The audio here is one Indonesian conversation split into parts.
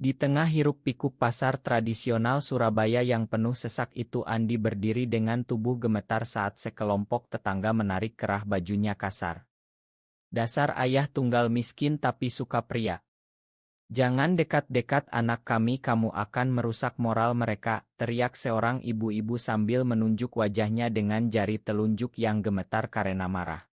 Di tengah hiruk-pikuk pasar tradisional Surabaya yang penuh sesak itu Andi berdiri dengan tubuh gemetar saat sekelompok tetangga menarik kerah bajunya kasar. Dasar ayah tunggal miskin tapi suka pria. Jangan dekat-dekat anak kami, kamu akan merusak moral mereka, teriak seorang ibu-ibu sambil menunjuk wajahnya dengan jari telunjuk yang gemetar karena marah.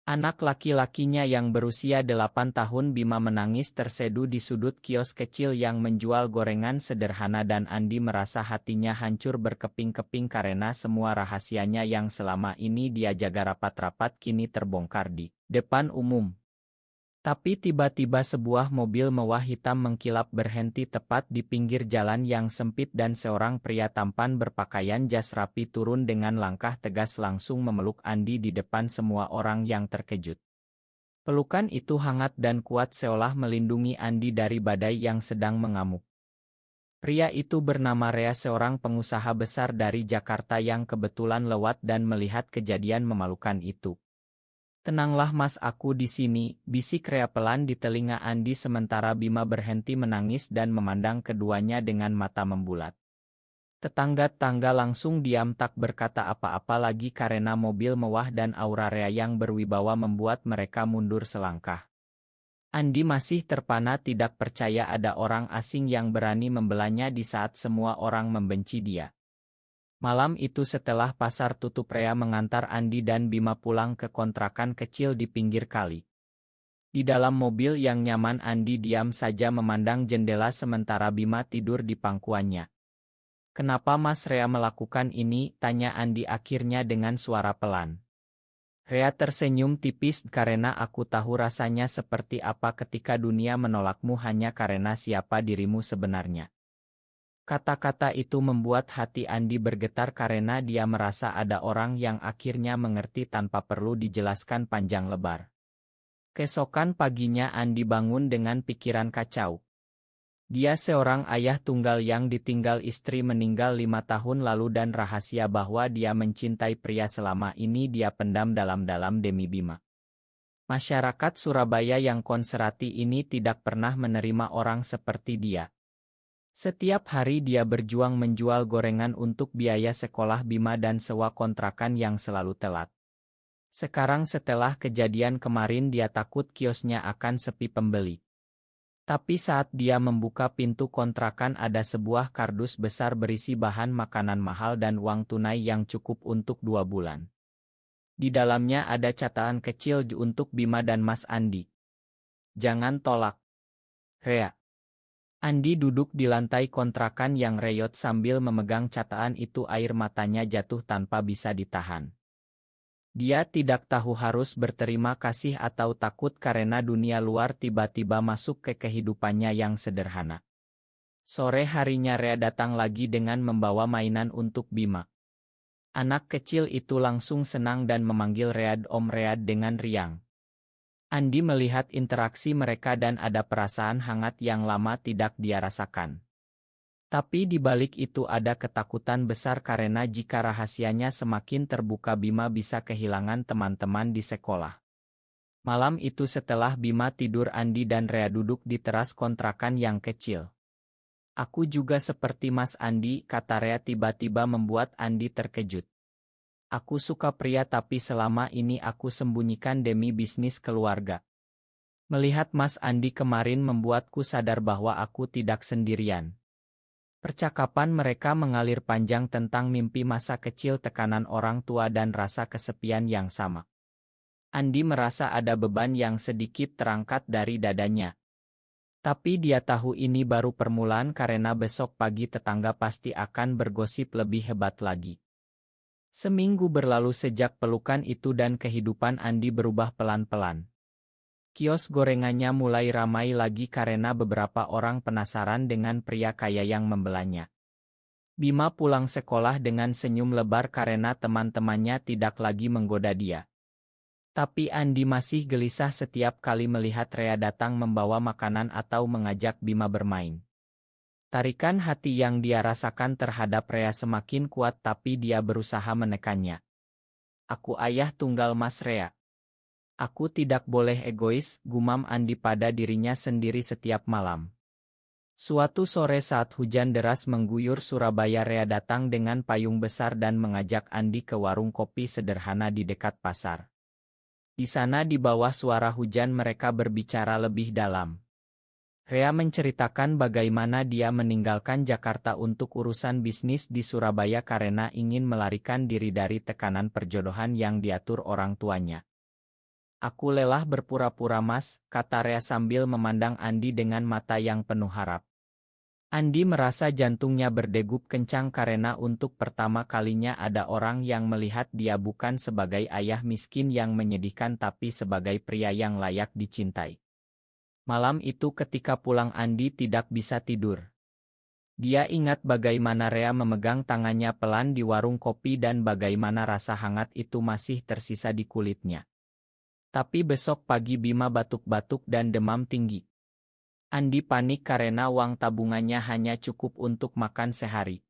Anak laki-lakinya yang berusia 8 tahun Bima menangis terseduh di sudut kios kecil yang menjual gorengan sederhana dan Andi merasa hatinya hancur berkeping-keping karena semua rahasianya yang selama ini dia jaga rapat-rapat kini terbongkar di depan umum. Tapi tiba-tiba sebuah mobil mewah hitam mengkilap berhenti tepat di pinggir jalan yang sempit dan seorang pria tampan berpakaian jas rapi turun dengan langkah tegas langsung memeluk Andi di depan semua orang yang terkejut. Pelukan itu hangat dan kuat seolah melindungi Andi dari badai yang sedang mengamuk. Pria itu bernama Rea, seorang pengusaha besar dari Jakarta yang kebetulan lewat dan melihat kejadian memalukan itu. "Tenanglah Mas, aku di sini," bisik Rea pelan di telinga Andi sementara Bima berhenti menangis dan memandang keduanya dengan mata membulat. Tetangga-tetangga langsung diam tak berkata apa-apa lagi karena mobil mewah dan aura Rea yang berwibawa membuat mereka mundur selangkah. Andi masih terpana tidak percaya ada orang asing yang berani membelanya di saat semua orang membenci dia. Malam itu setelah pasar tutup Rea mengantar Andi dan Bima pulang ke kontrakan kecil di pinggir kali. Di dalam mobil yang nyaman Andi diam saja memandang jendela sementara Bima tidur di pangkuannya. "Kenapa Mas Rea melakukan ini?" tanya Andi akhirnya dengan suara pelan. Rea tersenyum tipis, "Karena aku tahu rasanya seperti apa ketika dunia menolakmu hanya karena siapa dirimu sebenarnya." Kata-kata itu membuat hati Andi bergetar karena dia merasa ada orang yang akhirnya mengerti tanpa perlu dijelaskan panjang lebar. Keesokan paginya Andi bangun dengan pikiran kacau. Dia seorang ayah tunggal yang ditinggal istri meninggal 5 tahun lalu dan rahasia bahwa dia mencintai pria selama ini dia pendam dalam-dalam demi Bima. Masyarakat Surabaya yang konservatif ini tidak pernah menerima orang seperti dia. Setiap hari dia berjuang menjual gorengan untuk biaya sekolah Bima dan sewa kontrakan yang selalu telat. Sekarang setelah kejadian kemarin dia takut kiosnya akan sepi pembeli. Tapi saat dia membuka pintu kontrakan ada sebuah kardus besar berisi bahan makanan mahal dan uang tunai yang cukup untuk 2 bulan. Di dalamnya ada catatan kecil untuk Bima dan Mas Andi. "Jangan tolak, Rea." Andi duduk di lantai kontrakan yang reyot sambil memegang catatan itu, air matanya jatuh tanpa bisa ditahan. Dia tidak tahu harus berterima kasih atau takut karena dunia luar tiba-tiba masuk ke kehidupannya yang sederhana. Sore harinya Rea datang lagi dengan membawa mainan untuk Bima. Anak kecil itu langsung senang dan memanggil Rea Om Rea dengan riang. Andi melihat interaksi mereka dan ada perasaan hangat yang lama tidak dia rasakan. Tapi di balik itu ada ketakutan besar karena jika rahasianya semakin terbuka Bima bisa kehilangan teman-teman di sekolah. Malam itu setelah Bima tidur Andi dan Rea duduk di teras kontrakan yang kecil. "Aku juga seperti Mas Andi," kata Rea tiba-tiba membuat Andi terkejut. "Aku suka pria tapi selama ini aku sembunyikan demi bisnis keluarga. Melihat Mas Andi kemarin membuatku sadar bahwa aku tidak sendirian." Percakapan mereka mengalir panjang tentang mimpi masa kecil, tekanan orang tua dan rasa kesepian yang sama. Andi merasa ada beban yang sedikit terangkat dari dadanya. Tapi dia tahu ini baru permulaan karena besok pagi tetangga pasti akan bergosip lebih hebat lagi. Seminggu berlalu sejak pelukan itu dan kehidupan Andi berubah pelan-pelan. Kios gorengannya mulai ramai lagi karena beberapa orang penasaran dengan pria kaya yang membelanya. Bima pulang sekolah dengan senyum lebar karena teman-temannya tidak lagi menggoda dia. Tapi Andi masih gelisah setiap kali melihat Rea datang membawa makanan atau mengajak Bima bermain. Tarikan hati yang dia rasakan terhadap Rea semakin kuat tapi dia berusaha menekannya. "Aku ayah tunggal Mas Rea. Aku tidak boleh egois," gumam Andi pada dirinya sendiri setiap malam. Suatu sore saat hujan deras mengguyur Surabaya, Rea datang dengan payung besar dan mengajak Andi ke warung kopi sederhana di dekat pasar. Di sana di bawah suara hujan mereka berbicara lebih dalam. Rea menceritakan bagaimana dia meninggalkan Jakarta untuk urusan bisnis di Surabaya karena ingin melarikan diri dari tekanan perjodohan yang diatur orang tuanya. Aku lelah berpura-pura, Mas, kata Rea sambil memandang Andi dengan mata yang penuh harap. Andi merasa jantungnya berdegup kencang karena untuk pertama kalinya ada orang yang melihat dia bukan sebagai ayah miskin yang menyedihkan tapi sebagai pria yang layak dicintai. Malam itu ketika pulang Andi tidak bisa tidur. Dia ingat bagaimana Rea memegang tangannya pelan di warung kopi dan bagaimana rasa hangat itu masih tersisa di kulitnya. Tapi besok pagi Bima batuk-batuk dan demam tinggi. Andi panik karena uang tabungannya hanya cukup untuk makan sehari.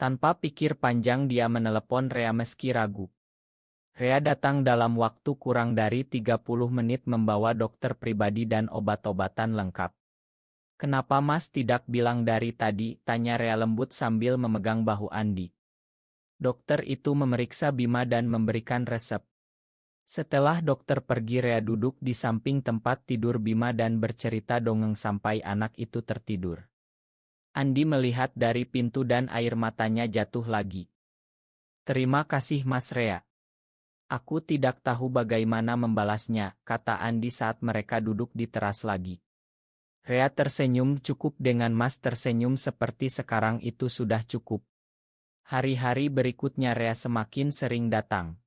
Tanpa pikir panjang dia menelepon Rea meski ragu. Rea datang dalam waktu kurang dari 30 menit membawa dokter pribadi dan obat-obatan lengkap. "Kenapa Mas tidak bilang dari tadi?" tanya Rea lembut sambil memegang bahu Andi. Dokter itu memeriksa Bima dan memberikan resep. Setelah dokter pergi, Rea duduk di samping tempat tidur Bima dan bercerita dongeng sampai anak itu tertidur. Andi melihat dari pintu dan air matanya jatuh lagi. "Terima kasih Mas Rea. Aku tidak tahu bagaimana membalasnya," kata Andi saat mereka duduk di teras lagi. Rea tersenyum, "Cukup dengan Mas tersenyum seperti sekarang itu sudah cukup." Hari-hari berikutnya Rea semakin sering datang.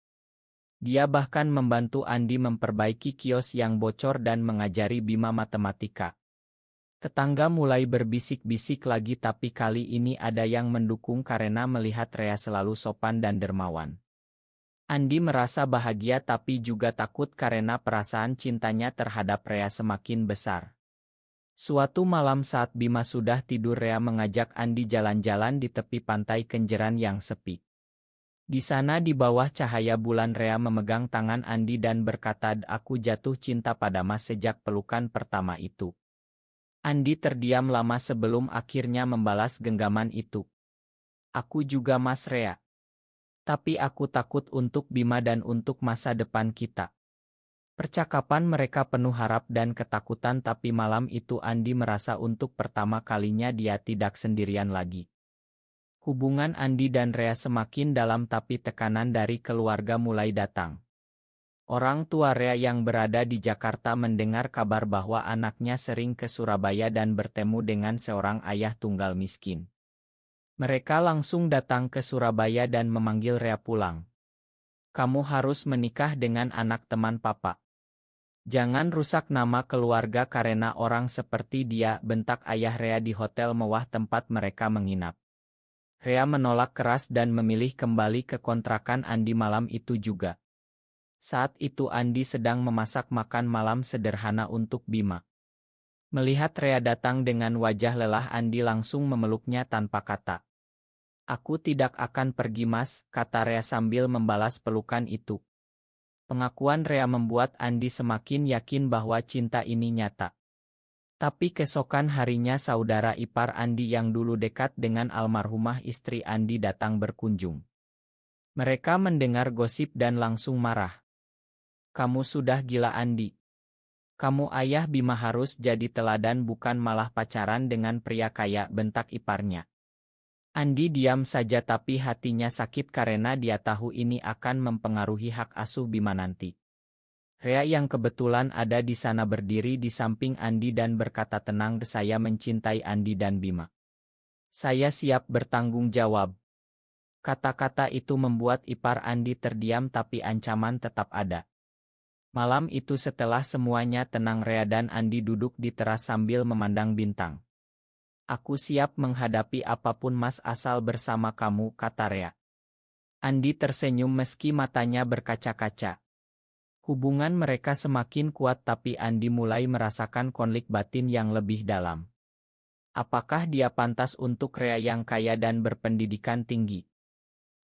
Dia bahkan membantu Andi memperbaiki kios yang bocor dan mengajari Bima matematika. Tetangga mulai berbisik-bisik lagi tapi kali ini ada yang mendukung karena melihat Rea selalu sopan dan dermawan. Andi merasa bahagia tapi juga takut karena perasaan cintanya terhadap Rea semakin besar. Suatu malam saat Bima sudah tidur, Rea mengajak Andi jalan-jalan di tepi pantai Kenjeran yang sepi. Di sana di bawah cahaya bulan Rea memegang tangan Andi dan berkata, "Aku jatuh cinta pada Mas sejak pelukan pertama itu." Andi terdiam lama sebelum akhirnya membalas genggaman itu. "Aku juga Mas Rea. Tapi aku takut untuk Bima dan untuk masa depan kita." Percakapan mereka penuh harap dan ketakutan tapi malam itu Andi merasa untuk pertama kalinya dia tidak sendirian lagi. Hubungan Andi dan Rea semakin dalam tapi tekanan dari keluarga mulai datang. Orang tua Rea yang berada di Jakarta mendengar kabar bahwa anaknya sering ke Surabaya dan bertemu dengan seorang ayah tunggal miskin. Mereka langsung datang ke Surabaya dan memanggil Rea pulang. "Kamu harus menikah dengan anak teman Papa. Jangan rusak nama keluarga karena orang seperti dia," bentak ayah Rea di hotel mewah tempat mereka menginap. Rea menolak keras dan memilih kembali ke kontrakan Andi malam itu juga. Saat itu Andi sedang memasak makan malam sederhana untuk Bima. Melihat Rea datang dengan wajah lelah, Andi langsung memeluknya tanpa kata. "Aku tidak akan pergi Mas," kata Rea sambil membalas pelukan itu. Pengakuan Rea membuat Andi semakin yakin bahwa cinta ini nyata. Tapi keesokan harinya saudara ipar Andi yang dulu dekat dengan almarhumah istri Andi datang berkunjung. Mereka mendengar gosip dan langsung marah. "Kamu sudah gila Andi. Kamu ayah Bima harus jadi teladan bukan malah pacaran dengan pria kaya," bentak iparnya. Andi diam saja tapi hatinya sakit karena dia tahu ini akan mempengaruhi hak asuh Bima nanti. Rea yang kebetulan ada di sana berdiri di samping Andi dan berkata tenang, "Saya mencintai Andi dan Bima. Saya siap bertanggung jawab." Kata-kata itu membuat ipar Andi terdiam tapi ancaman tetap ada. Malam itu setelah semuanya tenang, Rea dan Andi duduk di teras sambil memandang bintang. "Aku siap menghadapi apapun Mas asal bersama kamu," kata Rea. Andi tersenyum meski matanya berkaca-kaca. Hubungan mereka semakin kuat tapi Andi mulai merasakan konflik batin yang lebih dalam. Apakah dia pantas untuk Rea yang kaya dan berpendidikan tinggi?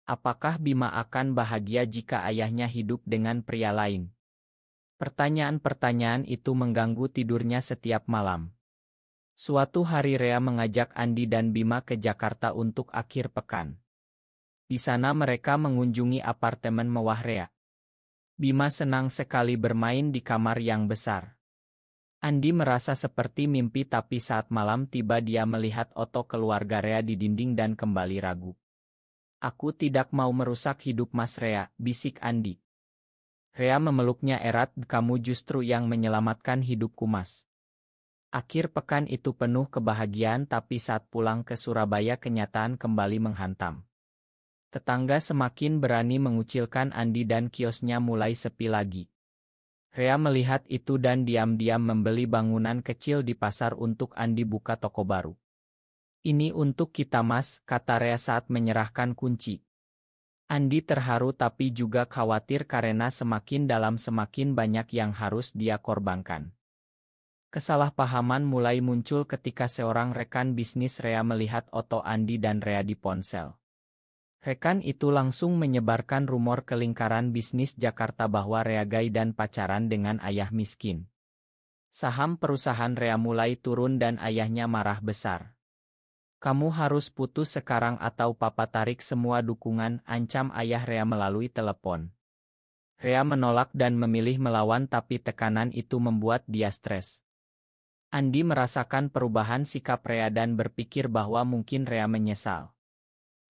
Apakah Bima akan bahagia jika ayahnya hidup dengan pria lain? Pertanyaan-pertanyaan itu mengganggu tidurnya setiap malam. Suatu hari Rea mengajak Andi dan Bima ke Jakarta untuk akhir pekan. Di sana mereka mengunjungi apartemen mewah Rea. Bima senang sekali bermain di kamar yang besar. Andi merasa seperti mimpi, tapi saat malam tiba dia melihat foto keluarga Rea di dinding dan kembali ragu. "Aku tidak mau merusak hidup Mas Rea," bisik Andi. Rea memeluknya erat, "Kamu justru yang menyelamatkan hidupku Mas." Akhir pekan itu penuh kebahagiaan, tapi saat pulang ke Surabaya kenyataan kembali menghantam. Tetangga semakin berani mengucilkan Andi dan kiosnya mulai sepi lagi. Rea melihat itu dan diam-diam membeli bangunan kecil di pasar untuk Andi buka toko baru. "Ini untuk kita Mas," kata Rea saat menyerahkan kunci. Andi terharu tapi juga khawatir karena semakin dalam semakin banyak yang harus dia korbankan. Kesalahpahaman mulai muncul ketika seorang rekan bisnis Rea melihat foto Andi dan Rea di ponsel. Rekan itu langsung menyebarkan rumor ke lingkaran bisnis Jakarta bahwa Rea gay dan pacaran dengan ayah miskin. Saham perusahaan Rea mulai turun dan ayahnya marah besar. "Kamu harus putus sekarang atau papa tarik semua dukungan," ancam ayah Rea melalui telepon. Rea menolak dan memilih melawan, tapi tekanan itu membuat dia stres. Andi merasakan perubahan sikap Rea dan berpikir bahwa mungkin Rea menyesal.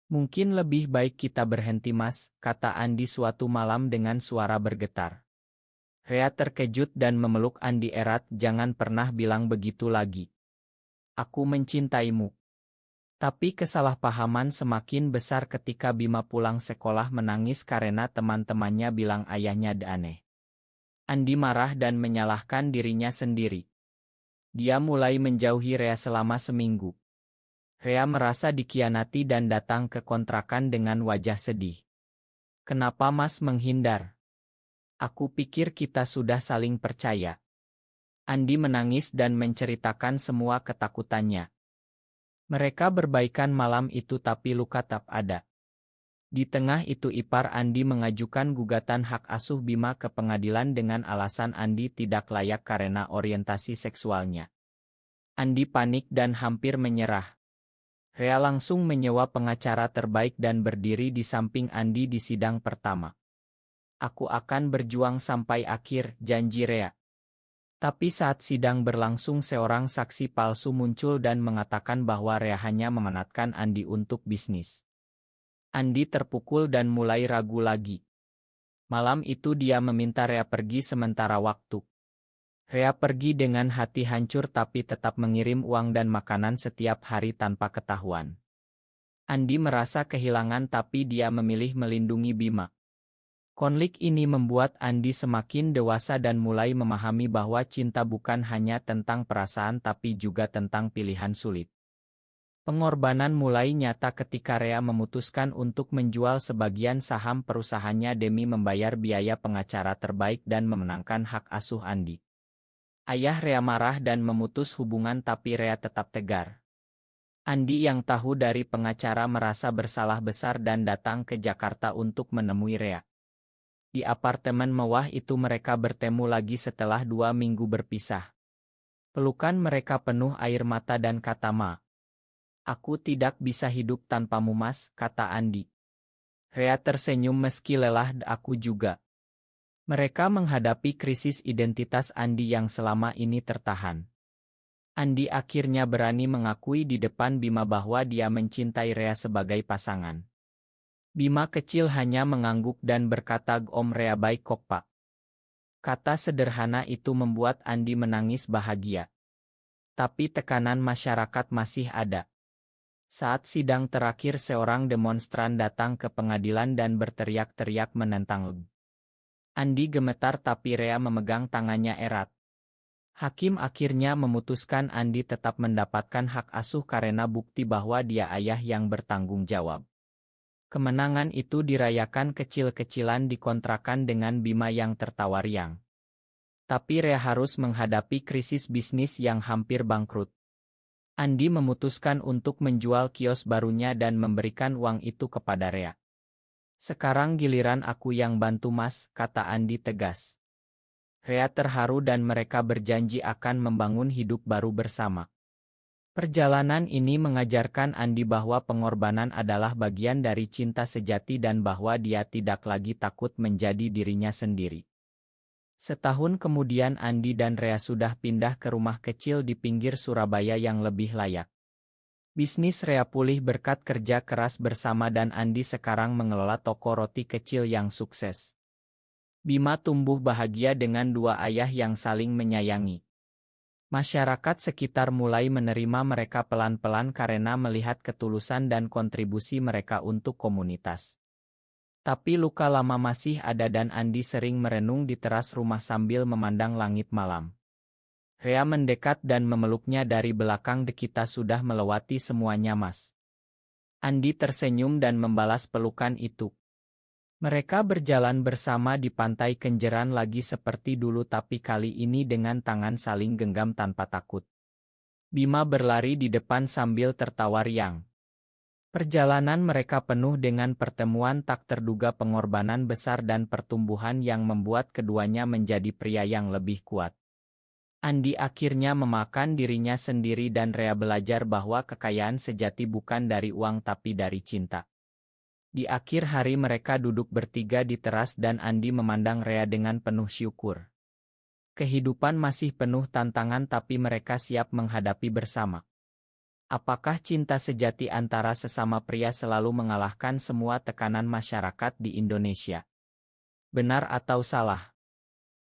"Mungkin lebih baik kita berhenti Mas," kata Andi suatu malam dengan suara bergetar. Rea terkejut dan memeluk Andi erat. "Jangan pernah bilang begitu lagi. Aku mencintaimu." Tapi kesalahpahaman semakin besar ketika Bima pulang sekolah menangis karena teman-temannya bilang ayahnya aneh. Andi marah dan menyalahkan dirinya sendiri. Dia mulai menjauhi Rea selama seminggu. Rea merasa dikhianati dan datang ke kontrakan dengan wajah sedih. "Kenapa Mas menghindar? Aku pikir kita sudah saling percaya." Andi menangis dan menceritakan semua ketakutannya. Mereka berbaikan malam itu tapi luka tetap ada. Di tengah itu ipar Andi mengajukan gugatan hak asuh Bima ke pengadilan dengan alasan Andi tidak layak karena orientasi seksualnya. Andi panik dan hampir menyerah. Rea langsung menyewa pengacara terbaik dan berdiri di samping Andi di sidang pertama. "Aku akan berjuang sampai akhir," janji Rea. Tapi saat sidang berlangsung seorang saksi palsu muncul dan mengatakan bahwa Rea hanya memanfaatkan Andi untuk bisnis. Andi terpukul dan mulai ragu lagi. Malam itu dia meminta Rea pergi sementara waktu. Rea pergi dengan hati hancur tapi tetap mengirim uang dan makanan setiap hari tanpa ketahuan. Andi merasa kehilangan tapi dia memilih melindungi Bima. Konflik ini membuat Andi semakin dewasa dan mulai memahami bahwa cinta bukan hanya tentang perasaan tapi juga tentang pilihan sulit. Pengorbanan mulai nyata ketika Rea memutuskan untuk menjual sebagian saham perusahaannya demi membayar biaya pengacara terbaik dan memenangkan hak asuh Andi. Ayah Rea marah dan memutus hubungan tapi Rea tetap tegar. Andi yang tahu dari pengacara merasa bersalah besar dan datang ke Jakarta untuk menemui Rea. Di apartemen mewah itu mereka bertemu lagi setelah 2 minggu berpisah. Pelukan mereka penuh air mata dan kata "Aku tidak bisa hidup tanpamu Mas," kata Andi. Rea tersenyum meski lelah. "Aku juga." Mereka menghadapi krisis identitas Andi yang selama ini tertahan. Andi akhirnya berani mengakui di depan Bima bahwa dia mencintai Rea sebagai pasangan. Bima kecil hanya mengangguk dan berkata, "Om Rea baik kok Pak." Kata sederhana itu membuat Andi menangis bahagia. Tapi tekanan masyarakat masih ada. Saat sidang terakhir seorang demonstran datang ke pengadilan dan berteriak-teriak menentang Andi gemetar tapi Rea memegang tangannya erat. Hakim akhirnya memutuskan Andi tetap mendapatkan hak asuh karena bukti bahwa dia ayah yang bertanggung jawab. Kemenangan itu dirayakan kecil-kecilan di kontrakan dengan Bima yang tertawa riang. Tapi Rea harus menghadapi krisis bisnis yang hampir bangkrut. Andi memutuskan untuk menjual kios barunya dan memberikan uang itu kepada Rea. "Sekarang giliran aku yang bantu Mas," kata Andi tegas. Rea terharu dan mereka berjanji akan membangun hidup baru bersama. Perjalanan ini mengajarkan Andi bahwa pengorbanan adalah bagian dari cinta sejati dan bahwa dia tidak lagi takut menjadi dirinya sendiri. Setahun kemudian Andi dan Rea sudah pindah ke rumah kecil di pinggir Surabaya yang lebih layak. Bisnis Rea pulih berkat kerja keras bersama dan Andi sekarang mengelola toko roti kecil yang sukses. Bima tumbuh bahagia dengan dua ayah yang saling menyayangi. Masyarakat sekitar mulai menerima mereka pelan-pelan karena melihat ketulusan dan kontribusi mereka untuk komunitas. Tapi luka lama masih ada dan Andi sering merenung di teras rumah sambil memandang langit malam. Rea mendekat dan memeluknya dari belakang. Kita sudah melewati semuanya, Mas. Andi tersenyum dan membalas pelukan itu. Mereka berjalan bersama di pantai Kenjeran lagi seperti dulu tapi kali ini dengan tangan saling genggam tanpa takut. Bima berlari di depan sambil tertawa riang. Perjalanan mereka penuh dengan pertemuan tak terduga, pengorbanan besar dan pertumbuhan yang membuat keduanya menjadi pria yang lebih kuat. Andi akhirnya memakan dirinya sendiri dan Rea belajar bahwa kekayaan sejati bukan dari uang tapi dari cinta. Di akhir hari mereka duduk bertiga di teras dan Andi memandang Rea dengan penuh syukur. Kehidupan masih penuh tantangan tapi mereka siap menghadapi bersama. Apakah cinta sejati antara sesama pria selalu mengalahkan semua tekanan masyarakat di Indonesia? Benar atau salah?